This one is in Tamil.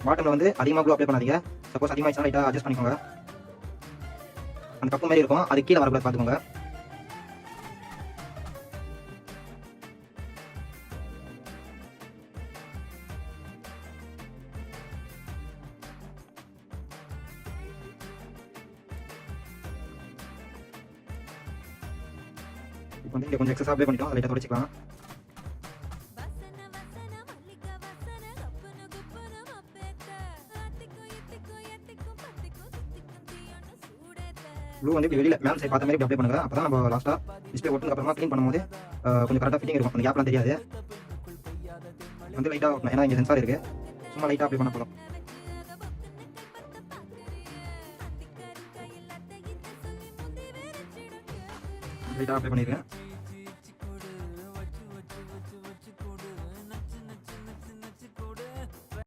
பாட்டமில் வந்து அதிகமாக க்ளூ அப்ளை பண்ணாதீங்க. சப்போஸ் அதிகமாகிடுச்சுன்னா லைட்டாக அட்ஜஸ்ட் பண்ணிக்கோங்க. அந்த கப்பு மாதிரி இருக்கும், அது கீழே வரக்கூடாது பார்த்துக்கோங்க. இப்போ வந்து இங்கே கொஞ்சம் எக்ஸஸாக அப்ளை பண்ணிட்டோம், அதை லைட்டாக தொடச்சிக்கலாம். ப்ளூ வந்து இப்படி வெளியில் மேம் சைட் பார்த்த மாதிரி இப்படி அப்ளை பண்ணுங்க. அப்போ தான் நம்ம லாஸ்ட்டாக டிஸ்பிளே ஒட்டுக்கு அப்புறமா க்ளீன் பண்ணும்போது கொஞ்சம் கரெக்டாக ஃபிட்டிங் இருக்கும். அந்த கேப்லாம் தெரியாது. வந்து லைட்டாக ஒட்டணும், ஏன்னா இங்கே சென்சார் இருக்குது. சும்மா லைட்டாக அப்ளை பண்ண போதும். லைட்டாக அப்ளை பண்ணியிருக்கேன்.